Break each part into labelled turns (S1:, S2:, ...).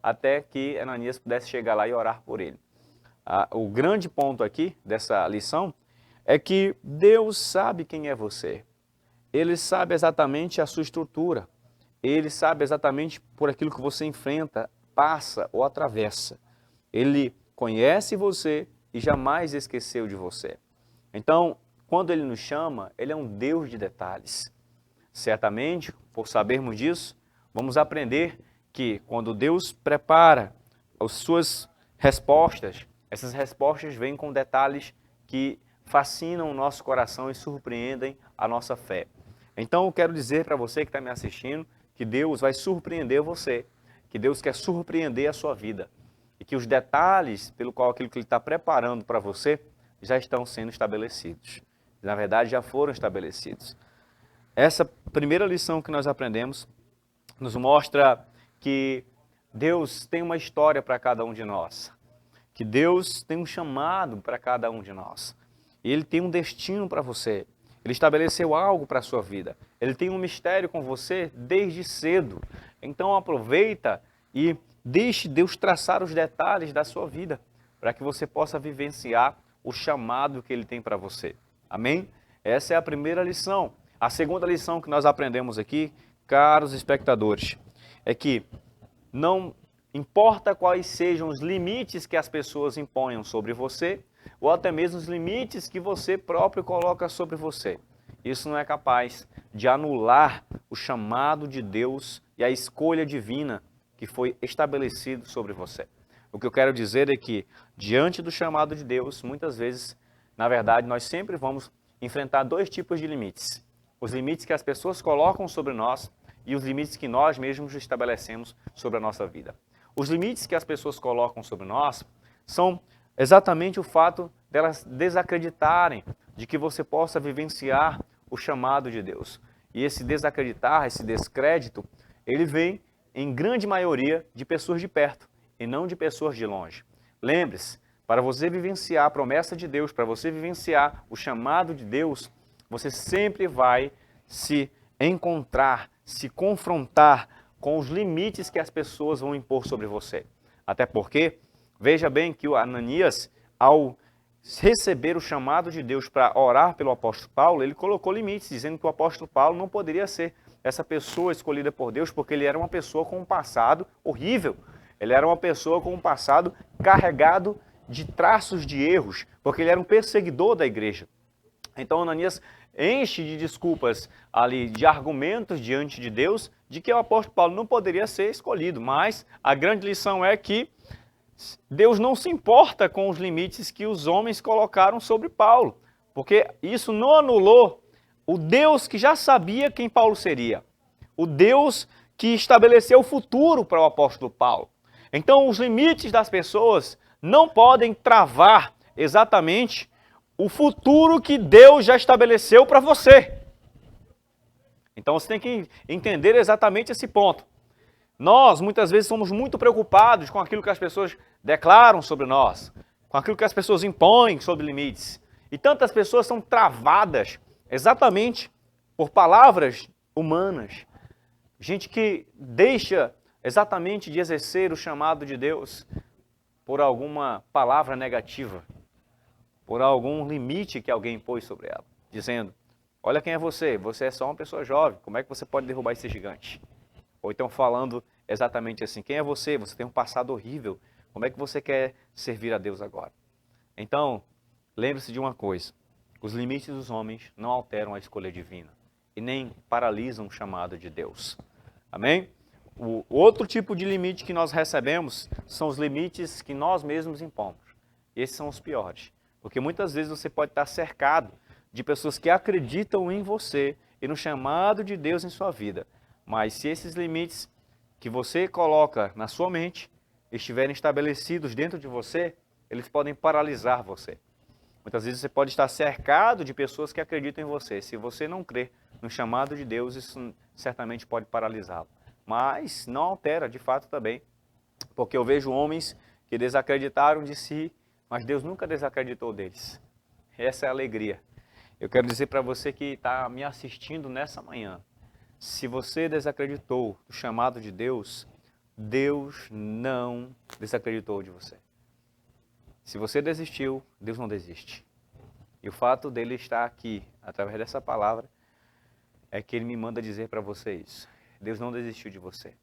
S1: até que Ananias pudesse chegar lá e orar por ele. O grande ponto aqui dessa lição é que Deus sabe quem é você. Ele sabe exatamente a sua estrutura. Ele sabe exatamente por aquilo que você enfrenta, passa ou atravessa. Ele conhece você e jamais esqueceu de você. Então, quando Ele nos chama, Ele é um Deus de detalhes. Certamente, por sabermos disso, vamos aprender que quando Deus prepara as suas respostas, essas respostas vêm com detalhes que fascinam o nosso coração e surpreendem a nossa fé. Então, eu quero dizer para você que está me assistindo que Deus vai surpreender você, que Deus quer surpreender a sua vida e que os detalhes pelo qual aquilo que Ele está preparando para você já estão sendo estabelecidos. Na verdade, já foram estabelecidos. Essa primeira lição que nós aprendemos nos mostra que Deus tem uma história para cada um de nós, que Deus tem um chamado para cada um de nós. E Ele tem um destino para você. Ele estabeleceu algo para a sua vida. Ele tem um mistério com você desde cedo. Então aproveita e deixe Deus traçar os detalhes da sua vida, para que você possa vivenciar o chamado que Ele tem para você. Amém? Essa é a primeira lição. A segunda lição que nós aprendemos aqui, caros espectadores, é que não importa quais sejam os limites que as pessoas imponham sobre você, ou até mesmo os limites que você próprio coloca sobre você. Isso não é capaz de anular o chamado de Deus e a escolha divina que foi estabelecido sobre você. O que eu quero dizer é que, diante do chamado de Deus, muitas vezes, na verdade, nós sempre vamos enfrentar dois tipos de limites. Os limites que as pessoas colocam sobre nós e os limites que nós mesmos estabelecemos sobre a nossa vida. Os limites que as pessoas colocam sobre nós são exatamente o fato delas desacreditarem de que você possa vivenciar o chamado de Deus. E esse desacreditar, esse descrédito, ele vem em grande maioria de pessoas de perto e não de pessoas de longe. Lembre-se, para você vivenciar a promessa de Deus, para você vivenciar o chamado de Deus, você sempre vai se encontrar, se confrontar com os limites que as pessoas vão impor sobre você. Até porque, veja bem que o Ananias, ao receber o chamado de Deus para orar pelo apóstolo Paulo, ele colocou limites, dizendo que o apóstolo Paulo não poderia ser essa pessoa escolhida por Deus, porque ele era uma pessoa com um passado horrível. Ele era uma pessoa com um passado carregado de traços de erros, porque ele era um perseguidor da igreja. Então Ananias enche de desculpas ali, de argumentos diante de Deus, de que o apóstolo Paulo não poderia ser escolhido. Mas a grande lição é que Deus não se importa com os limites que os homens colocaram sobre Paulo, porque isso não anulou o Deus que já sabia quem Paulo seria, o Deus que estabeleceu o futuro para o apóstolo Paulo. Então os limites das pessoas não podem travar exatamente o futuro que Deus já estabeleceu para você. Então você tem que entender exatamente esse ponto. Nós, muitas vezes, somos muito preocupados com aquilo que as pessoas declaram sobre nós, com aquilo que as pessoas impõem sobre limites. E tantas pessoas são travadas exatamente por palavras humanas. Gente que deixa exatamente de exercer o chamado de Deus por alguma palavra negativa, por algum limite que alguém impôs sobre ela, dizendo: olha quem é você é só uma pessoa jovem, como é que você pode derrubar esse gigante? Ou então falando exatamente assim: quem é você? Você tem um passado horrível, como é que você quer servir a Deus agora? Então, lembre-se de uma coisa: os limites dos homens não alteram a escolha divina e nem paralisam o chamado de Deus. Amém? O outro tipo de limite que nós recebemos são os limites que nós mesmos impomos. Esses são os piores, porque muitas vezes você pode estar cercado de pessoas que acreditam em você e no chamado de Deus em sua vida. Mas se esses limites que você coloca na sua mente estiverem estabelecidos dentro de você, eles podem paralisar você. Muitas vezes você pode estar cercado de pessoas que acreditam em você. Se você não crer no chamado de Deus, isso certamente pode paralisá-lo. Mas não altera, de fato, também. Porque eu vejo homens que desacreditaram de si, mas Deus nunca desacreditou deles. Essa é a alegria. Eu quero dizer para você que está me assistindo nessa manhã: se você desacreditou do chamado de Deus, Deus não desacreditou de você. Se você desistiu, Deus não desiste. E o fato dele estar aqui, através dessa palavra, é que ele me manda dizer para você isso. Deus não desistiu de você.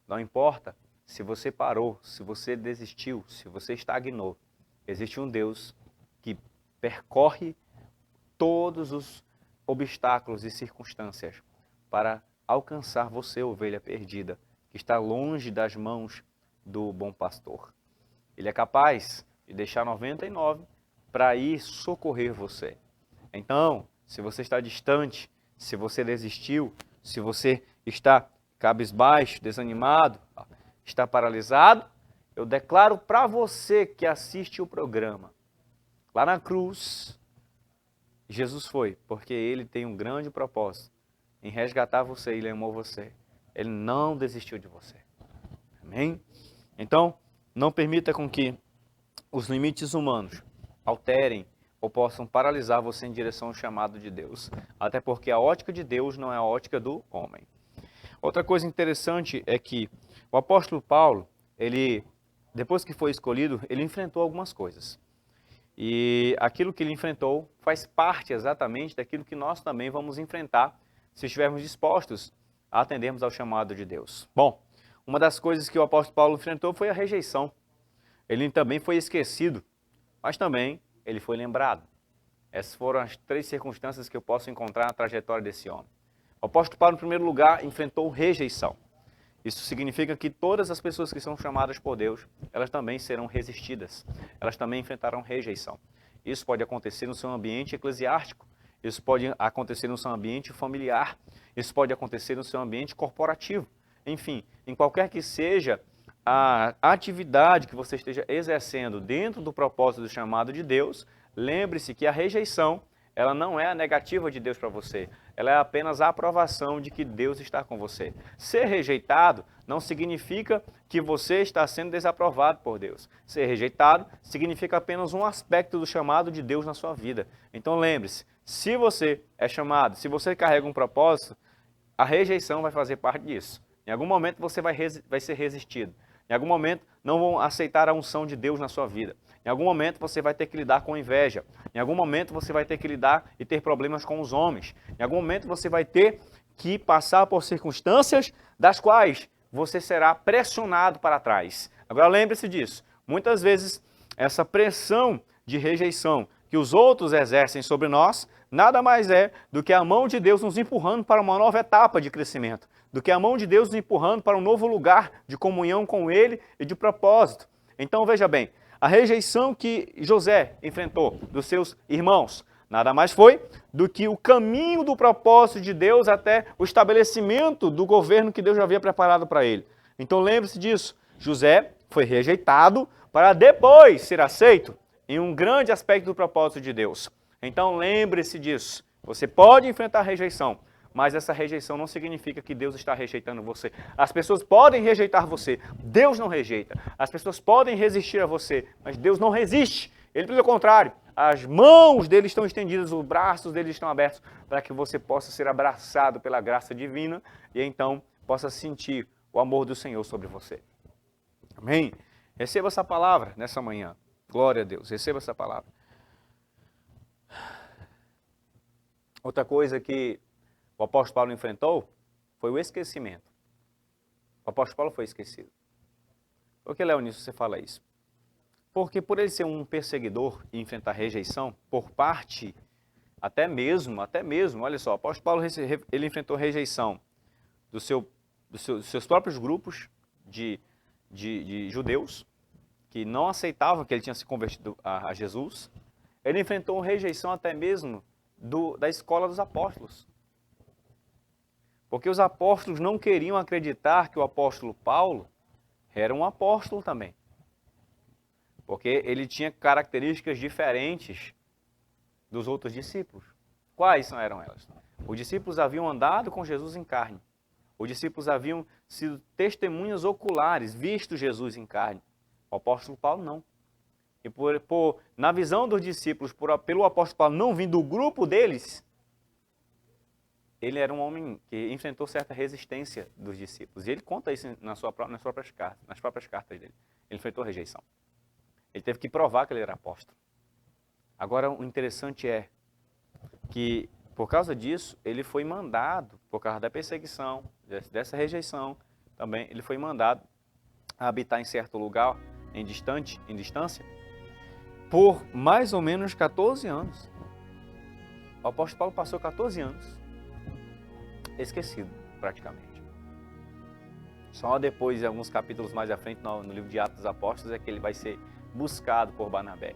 S1: Não importa se você parou, se você desistiu, se você estagnou. Existe um Deus que percorre todos os obstáculos e circunstâncias para alcançar você, ovelha perdida, que está longe das mãos do bom pastor. Ele é capaz de deixar 99 para ir socorrer você. Então, se você está distante, se você desistiu, se você está cabisbaixo, desanimado, está paralisado, eu declaro para você que assiste o programa, lá na cruz, Jesus foi, porque ele tem um grande propósito em resgatar você, ele amou você. Ele não desistiu de você. Amém? Então, não permita com que os limites humanos alterem ou possam paralisar você em direção ao chamado de Deus. Até porque a ótica de Deus não é a ótica do homem. Outra coisa interessante é que o apóstolo Paulo, depois que foi escolhido, ele enfrentou algumas coisas. E aquilo que ele enfrentou faz parte exatamente daquilo que nós também vamos enfrentar se estivermos dispostos a atendermos ao chamado de Deus. Bom, uma das coisas que o apóstolo Paulo enfrentou foi a rejeição. Ele também foi esquecido, mas também ele foi lembrado. Essas foram as 3 circunstâncias que eu posso encontrar na trajetória desse homem. O apóstolo Paulo, em primeiro lugar, enfrentou rejeição. Isso significa que todas as pessoas que são chamadas por Deus, elas também serão resistidas. Elas também enfrentarão rejeição. Isso pode acontecer no seu ambiente eclesiástico. Isso pode acontecer no seu ambiente familiar. Isso pode acontecer no seu ambiente corporativo. Enfim, em qualquer que seja a atividade que você esteja exercendo dentro do propósito do chamado de Deus, lembre-se que a rejeição, ela não é a negativa de Deus para você. Ela é apenas a aprovação de que Deus está com você. Ser rejeitado não significa que você está sendo desaprovado por Deus. Ser rejeitado significa apenas um aspecto do chamado de Deus na sua vida. Então lembre-se, se você é chamado, se você carrega um propósito, a rejeição vai fazer parte disso. Em algum momento você vai ser resistido. Em algum momento não vão aceitar a unção de Deus na sua vida. Em algum momento você vai ter que lidar com inveja. Em algum momento você vai ter que lidar e ter problemas com os homens. Em algum momento você vai ter que passar por circunstâncias das quais você será pressionado para trás. Agora lembre-se disso. Muitas vezes essa pressão de rejeição que os outros exercem sobre nós, nada mais é do que a mão de Deus nos empurrando para uma nova etapa de crescimento, do que a mão de Deus nos empurrando para um novo lugar de comunhão com Ele e de propósito. Então veja bem, a rejeição que José enfrentou dos seus irmãos, nada mais foi do que o caminho do propósito de Deus até o estabelecimento do governo que Deus já havia preparado para ele. Então lembre-se disso, José foi rejeitado para depois ser aceito em um grande aspecto do propósito de Deus. Então lembre-se disso, você pode enfrentar rejeição, mas essa rejeição não significa que Deus está rejeitando você. As pessoas podem rejeitar você, Deus não rejeita. As pessoas podem resistir a você, mas Deus não resiste. Ele, pelo contrário, as mãos dele estão estendidas, os braços dele estão abertos para que você possa ser abraçado pela graça divina e então possa sentir o amor do Senhor sobre você. Amém? Receba essa palavra nessa manhã. Glória a Deus, receba essa palavra. Outra coisa que o apóstolo Paulo enfrentou foi o esquecimento. O apóstolo Paulo foi esquecido. Por que, Leonício, você fala isso? Porque por ele ser um perseguidor e enfrentar rejeição por parte, até mesmo, olha só, o apóstolo Paulo ele enfrentou rejeição dos seus próprios grupos de judeus, que não aceitavam que ele tinha se convertido a Jesus. Ele enfrentou rejeição até mesmo da escola dos apóstolos. Porque os apóstolos não queriam acreditar que o apóstolo Paulo era um apóstolo também. Porque ele tinha características diferentes dos outros discípulos. Quais eram elas? Os discípulos haviam andado com Jesus em carne. Os discípulos haviam sido testemunhas oculares, visto Jesus em carne. O apóstolo Paulo não. E na visão dos discípulos, pelo apóstolo Paulo não vir do grupo deles, ele era um homem que enfrentou certa resistência dos discípulos. E ele conta isso nas próprias cartas dele. Ele enfrentou rejeição. Ele teve que provar que ele era apóstolo. Agora, o interessante é que, por causa disso, ele foi mandado, por causa da perseguição, dessa rejeição, também ele foi mandado a habitar em certo lugar, em distância, por mais ou menos 14 anos. O apóstolo Paulo passou 14 anos esquecido, praticamente. Só depois, em alguns capítulos mais à frente, no livro de Atos dos Apóstolos, é que ele vai ser buscado por Barnabé.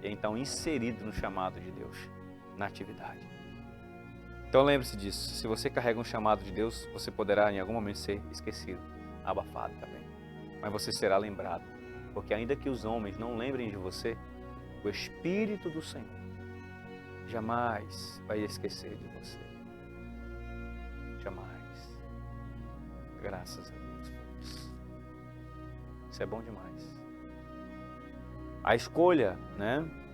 S1: E então inserido no chamado de Deus, na atividade. Então lembre-se disso. Se você carrega um chamado de Deus, você poderá em algum momento ser esquecido, abafado também. Mas você será lembrado. Porque ainda que os homens não lembrem de você, o Espírito do Senhor jamais vai esquecer de você. Jamais. Graças a Deus por isso. Isso é bom demais. A escolha,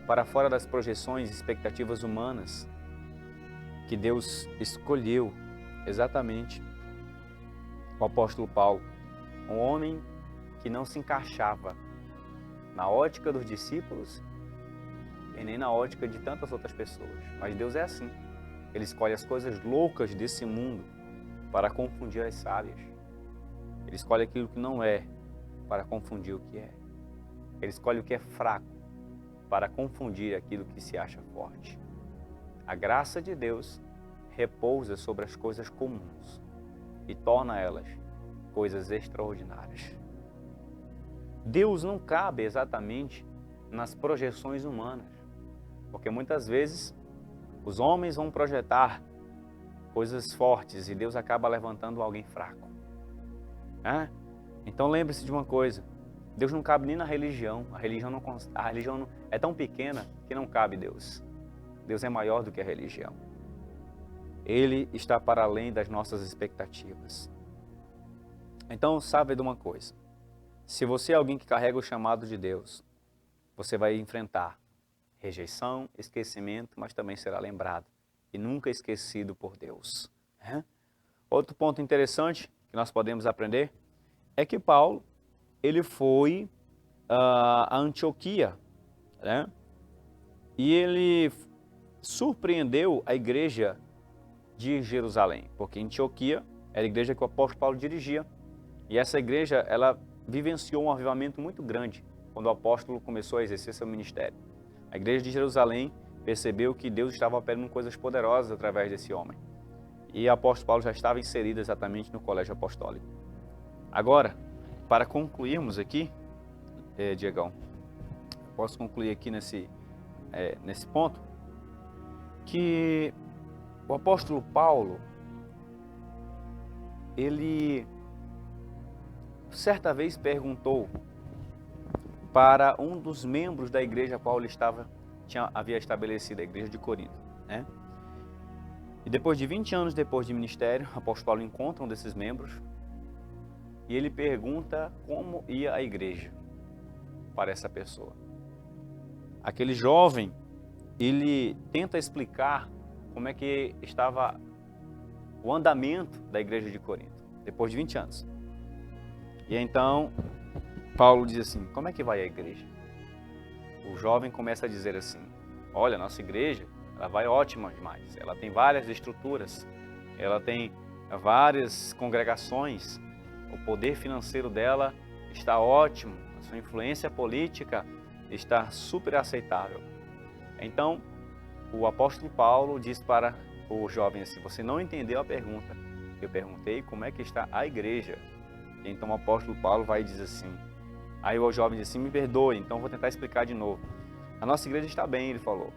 S1: para fora das projeções e expectativas humanas, que Deus escolheu exatamente o apóstolo Paulo, um homem que não se encaixava na ótica dos discípulos e nem na ótica de tantas outras pessoas. Mas Deus é assim. Ele escolhe as coisas loucas desse mundo para confundir as sábias. Ele escolhe aquilo que não é para confundir o que é. Ele escolhe o que é fraco para confundir aquilo que se acha forte. A graça de Deus repousa sobre as coisas comuns e torna elas coisas extraordinárias. Deus não cabe exatamente nas projeções humanas, porque muitas vezes os homens vão projetar coisas fortes e Deus acaba levantando alguém fraco. Então lembre-se de uma coisa, Deus não cabe nem na religião, a religião não é tão pequena que não cabe Deus. Deus é maior do que a religião. Ele está para além das nossas expectativas. Então, saiba de uma coisa. Se você é alguém que carrega o chamado de Deus, você vai enfrentar rejeição, esquecimento, mas também será lembrado e nunca esquecido por Deus. Outro ponto interessante que nós podemos aprender é que Paulo, ele foi a Antioquia, e ele surpreendeu a igreja de Jerusalém, porque Antioquia era a igreja que o apóstolo Paulo dirigia, e essa igreja, ela vivenciou um avivamento muito grande quando o apóstolo começou a exercer seu ministério. A igreja de Jerusalém percebeu que Deus estava operando coisas poderosas através desse homem, e o apóstolo Paulo já estava inserido exatamente no colégio apostólico. Agora, para concluirmos aqui, Diegão, posso concluir aqui nesse ponto, que o apóstolo Paulo, ele certa vez perguntou para um dos membros da igreja a qual ele havia estabelecido, a igreja de Corinto, E depois de 20 anos depois de ministério, o apóstolo Paulo encontra um desses membros e ele pergunta como ia a igreja para essa pessoa. Aquele jovem, ele tenta explicar como é que estava o andamento da igreja de Corinto, depois de 20 anos. E então, Paulo diz assim, como é que vai a igreja? O jovem começa a dizer assim, olha, nossa igreja, ela vai ótima demais, ela tem várias estruturas, ela tem várias congregações, o poder financeiro dela está ótimo, a sua influência política está super aceitável. Então, o apóstolo Paulo diz para o jovem assim, você não entendeu a pergunta. Eu perguntei como é que está a igreja. Então o apóstolo Paulo vai e diz assim, aí o jovem diz assim, me perdoe, então vou tentar explicar de novo. A nossa igreja está bem, ele falou.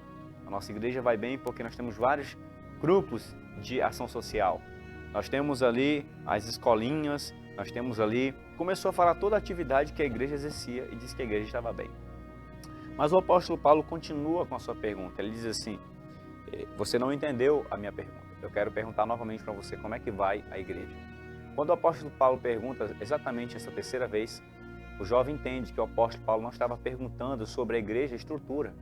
S1: A nossa igreja vai bem porque nós temos vários grupos de ação social. Nós temos ali as escolinhas, nós temos ali... Começou a falar toda a atividade que a igreja exercia e disse que a igreja estava bem. Mas o apóstolo Paulo continua com a sua pergunta. Ele diz assim, você não entendeu a minha pergunta. Eu quero perguntar novamente para você como é que vai a igreja. Quando o apóstolo Paulo pergunta exatamente essa terceira vez, o jovem entende que o apóstolo Paulo não estava perguntando sobre a igreja estrutura,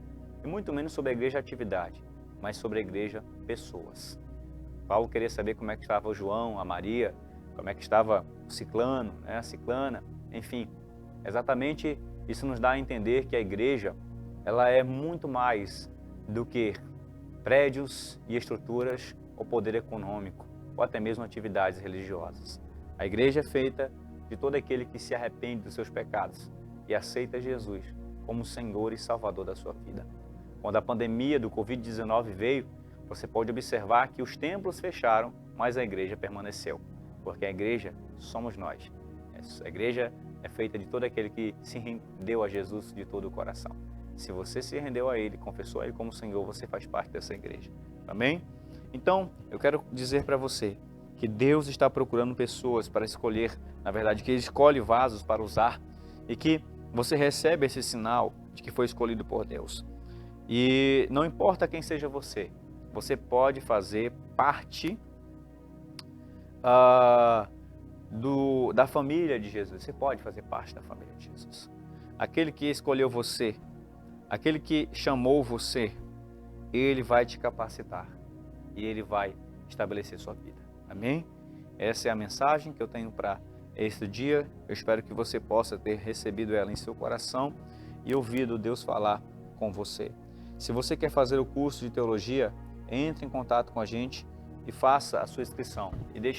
S1: e muito menos sobre a igreja atividade, mas sobre a igreja pessoas. Paulo queria saber como é que estava o João, a Maria, como é que estava o ciclano, né, a ciclana, enfim. Exatamente isso nos dá a entender que a igreja, ela é muito mais do que prédios e estruturas ou poder econômico, ou até mesmo atividades religiosas. A igreja é feita de todo aquele que se arrepende dos seus pecados e aceita Jesus como Senhor e Salvador da sua vida. Quando a pandemia do Covid-19 veio, você pode observar que os templos fecharam, mas a igreja permaneceu, porque a igreja somos nós. A igreja é feita de todo aquele que se rendeu a Jesus de todo o coração. Se você se rendeu a Ele, confessou a Ele como Senhor, você faz parte dessa igreja. Amém? Então, eu quero dizer para você que Deus está procurando pessoas para escolher, na verdade, que Ele escolhe vasos para usar e que você recebe esse sinal de que foi escolhido por Deus. E não importa quem seja você, você pode fazer parte da família de Jesus. Você pode fazer parte da família de Jesus. Aquele que escolheu você, aquele que chamou você, Ele vai te capacitar e Ele vai estabelecer sua vida. Amém? Essa é a mensagem que eu tenho para este dia. Eu espero que você possa ter recebido ela em seu coração e ouvido Deus falar com você. Se você quer fazer o curso de teologia, entre em contato com a gente e faça a sua inscrição. E deixe